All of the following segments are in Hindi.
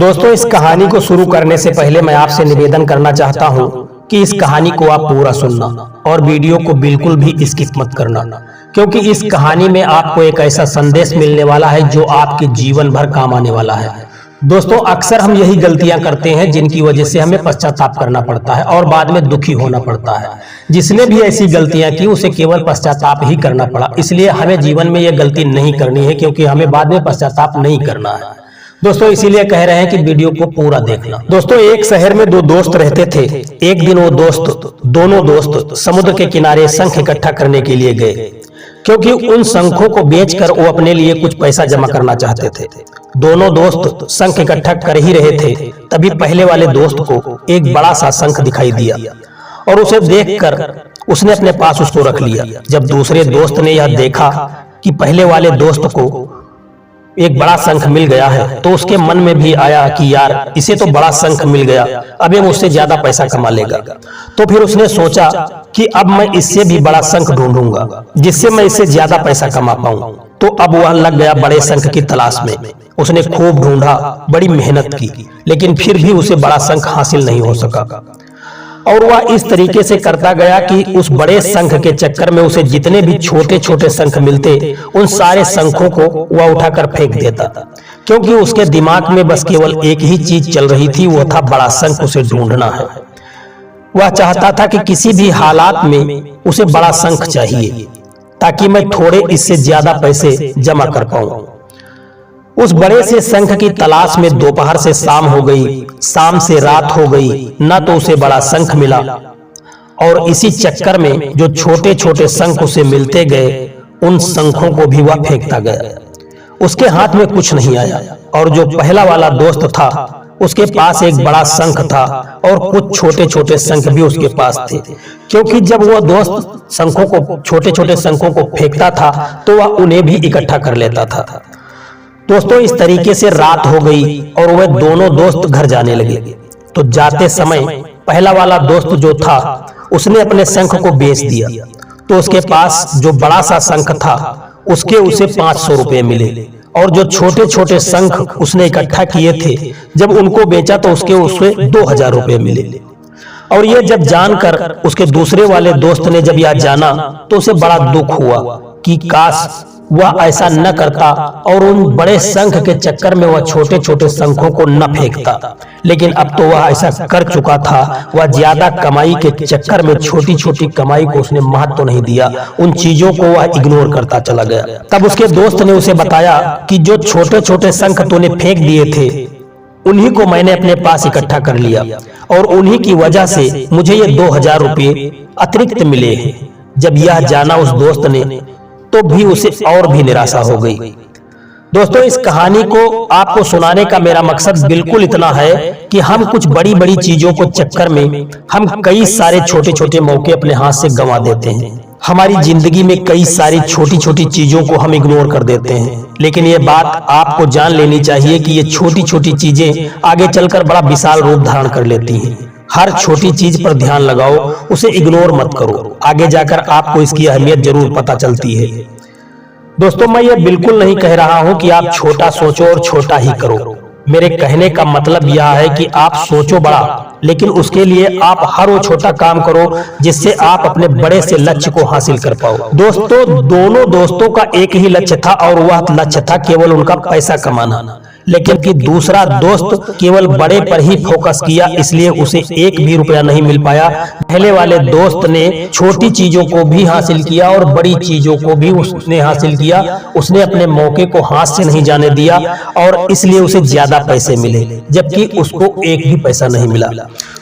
दोस्तों, इस कहानी को शुरू करने से पहले मैं आपसे निवेदन करना चाहता हूं कि इस कहानी को आप पूरा सुनना और वीडियो को बिल्कुल भी स्किप मत करना, क्योंकि इस कहानी में आपको एक ऐसा संदेश मिलने वाला है जो आपके जीवन भर काम आने वाला है। दोस्तों, अक्सर हम यही गलतियां करते हैं जिनकी वजह से हमें पश्चाताप करना पड़ता है और बाद में दुखी होना पड़ता है। जिसने भी ऐसी गलतियां की उसे केवल पश्चाताप ही करना पड़ा, इसलिए हमें जीवन में यह गलती नहीं करनी है, क्योंकि हमें बाद में पश्चाताप नहीं करना है। दोस्तों, इसीलिए कह रहे हैं कि वीडियो को पूरा देखना। दोस्तों, एक शहर में दो दोस्त रहते थे। एक दिन वो दोनों दोस्त समुद्र के किनारे शंख इकट्ठा करने के लिए गए, क्योंकि उन शंखों को बेचकर वो अपने लिए कुछ पैसा जमा करना चाहते थे। दोनों दोस्त शंख इकट्ठा कर ही रहे थे, तभी पहले वाले दोस्त को एक बड़ा सा शंख दिखाई दिया और उसे देखकर उसने अपने पास उसको रख लिया। जब दूसरे दोस्त ने यह देखा कि पहले वाले दोस्त को एक बड़ा शंख मिल गया है, तो उसके मन में भी आया कि यार, इसे तो बड़ा शंख मिल गया, अब ये मुझसे ज्यादा पैसा कमा लेगा। तो फिर उसने सोचा कि अब मैं इससे भी बड़ा शंख ढूंढूंगा जिससे मैं इससे ज्यादा पैसा कमा पाऊं। तो अब वह लग गया बड़े शंख की तलाश में। उसने खूब ढूंढा, बड़ी मेहनत की, लेकिन फिर भी उसे बड़ा शंख हासिल नहीं हो सका। और वह इस तरीके से करता गया कि उस बड़े शंख के चक्कर में उसे जितने भी छोटे छोटे शंख मिलते, उन सारे शंखों को वह उठाकर फेंक देता, क्योंकि उसके दिमाग में बस केवल एक ही चीज चल रही थी, वो था बड़ा शंख उसे ढूंढना है। वह चाहता था कि किसी भी हालात में उसे बड़ा शंख चाहिए, ताकि मैं थोड़े इससे ज्यादा पैसे जमा कर पाऊं। उस बड़े से शंख की तलाश में दोपहर से शाम हो गई, शाम से रात हो गई, न तो उसे बड़ा शंख मिला। और इसी चक्कर में जो छोटे छोटे शंख उसे मिलते गए, उन शंखों को भी वह फेंकता गया। उसके हाथ में कुछ नहीं आया। और जो पहला वाला दोस्त था, उसके पास एक बड़ा शंख था और कुछ छोटे छोटे शंख भी उसके पास थे, क्योंकि जब वह दोस्त शंखों को, छोटे छोटे शंखों को फेंकता था, तो वह उन्हें भी इकट्ठा कर लेता था। दोस्तों, इस तरीके से रात हो गई और वे दोनों दोस्त घर जाने लगे। तो जाते समय पहला वाला दोस्त जो था, उसने अपने शंख को बेच दिया। तो उसके पास जो बड़ा सा शंख था, उसके उसे 500 रुपए मिले। और जो छोटे छोटे शंख उसने इकट्ठा किए थे, जब उनको बेचा तो उसके उसे 2000 रुपए मिले। और ये जब जानकर उसके दूसरे वाले दोस्त ने जब यह जाना, तो उसे बड़ा दुख हुआ कि काश वह ऐसा न करता और उन बड़े शंख के चक्कर में वह छोटे छोटे शंखों को न फेंकता। लेकिन अब तो वह ऐसा कर चुका था। वह ज्यादा कमाई के चक्कर में छोटी छोटी कमाई को उसने महत्व तो नहीं दिया, उन चीजों को वह इग्नोर करता चला गया। तब उसके दोस्त ने उसे बताया कि जो छोटे छोटे शंख तूने फेंक दिए थे, उन्हीं को मैंने अपने पास इकट्ठा कर लिया और उन्हीं की वजह से मुझे ये 2000 रुपये अतिरिक्त मिले हैं। जब यह जाना उस दोस्त ने, तो भी उसे और भी निराशा हो गई। दोस्तों, इस कहानी को आपको सुनाने का मेरा मकसद बिल्कुल इतना है कि हम कुछ बड़ी बड़ी चीजों को चक्कर में हम कई सारे छोटे छोटे मौके अपने हाथ से गंवा देते हैं। हमारी जिंदगी में कई सारी छोटी छोटी चीजों को हम इग्नोर कर देते हैं, लेकिन ये बात आपको जान लेनी चाहिए कि ये छोटी छोटी चीजें आगे चलकर बड़ा विशाल रूप धारण कर लेती हैं। हर छोटी चीज पर ध्यान लगाओ, उसे इग्नोर मत करो, आगे जाकर आपको इसकी अहमियत जरूर पता चलती है। दोस्तों, मैं ये बिल्कुल नहीं कह रहा हूं कि आप छोटा सोचो और छोटा ही करो। मेरे कहने का मतलब यह है कि आप सोचो बड़ा, लेकिन उसके लिए आप हर वो छोटा काम करो जिससे आप अपने बड़े से लक्ष्य को हासिल कर पाओ। दोस्तों, दोनों दोस्तों का एक ही लक्ष्य था और वह लक्ष्य था केवल उनका पैसा कमाना। लेकिन कि दूसरा दोस्त केवल बड़े पर ही फोकस किया, इसलिए उसे एक भी रुपया नहीं मिल पाया। पहले वाले दोस्त ने छोटी चीजों को भी हासिल किया और बड़ी चीजों को भी उसने हासिल किया। उसने अपने मौके को हाथ से नहीं जाने दिया और इसलिए उसे ज्यादा पैसे मिले, जबकि उसको एक भी पैसा नहीं मिला।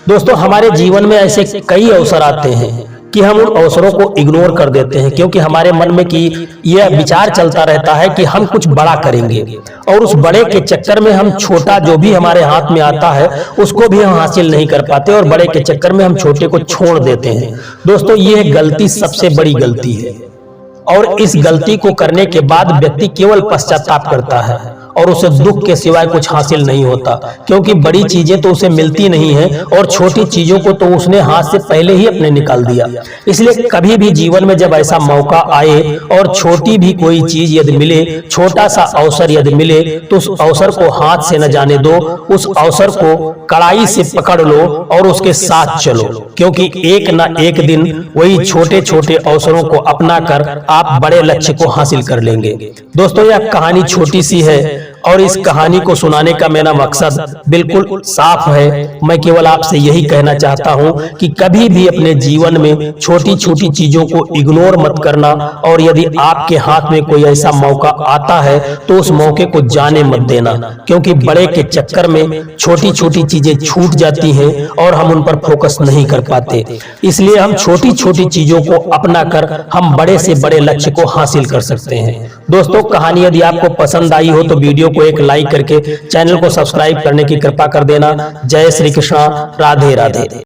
दोस्तों, हमारे जीवन में ऐसे कई अवसर आते हैं कि हम उन अवसरों को इग्नोर कर देते हैं, क्योंकि हमारे मन में कि यह विचार चलता रहता है कि हम कुछ बड़ा करेंगे, और उस बड़े के चक्कर में हम छोटा जो भी हमारे हाथ में आता है उसको भी हम हासिल नहीं कर पाते और बड़े के चक्कर में हम छोटे को छोड़ देते हैं। दोस्तों, यह गलती सबसे बड़ी गलती है और इस गलती को करने के बाद व्यक्ति केवल पश्चाताप करता है और उसे दुख के सिवाय कुछ हासिल नहीं होता, क्योंकि बड़ी चीजें तो उसे मिलती नहीं है और छोटी चीजों को तो उसने हाथ से पहले ही अपने निकाल दिया। इसलिए कभी भी जीवन में जब ऐसा मौका आए और छोटी भी कोई चीज यदि मिले, छोटा सा अवसर यदि मिले, तो उस अवसर को हाथ से न जाने दो, उस अवसर को कड़ाई से पकड़ लो और उसके साथ चलो, क्योंकि एक ना एक दिन वही छोटे छोटे अवसरों को अपना कर आप बड़े लक्ष्य को हासिल कर लेंगे। दोस्तों, यह कहानी छोटी सी है और इस कहानी को सुनाने का मेरा मकसद बिल्कुल साफ है। मैं केवल आपसे यही कहना चाहता हूं कि कभी भी अपने जीवन में छोटी छोटी चीजों को इग्नोर मत करना, और यदि आपके हाथ में कोई ऐसा मौका आता है तो उस मौके को जाने मत देना, क्योंकि बड़े के चक्कर में छोटी छोटी चीजें छूट जाती हैं और हम उन पर फोकस नहीं कर पाते। इसलिए हम छोटी छोटी चीजों को अपना कर हम बड़े से बड़े लक्ष्य को हासिल कर सकते हैं। दोस्तों, कहानी यदि आपको पसंद आई हो तो वीडियो को एक लाइक करके चैनल को सब्सक्राइब करने की कृपा कर देना। जय श्री कृष्णा, राधे राधे।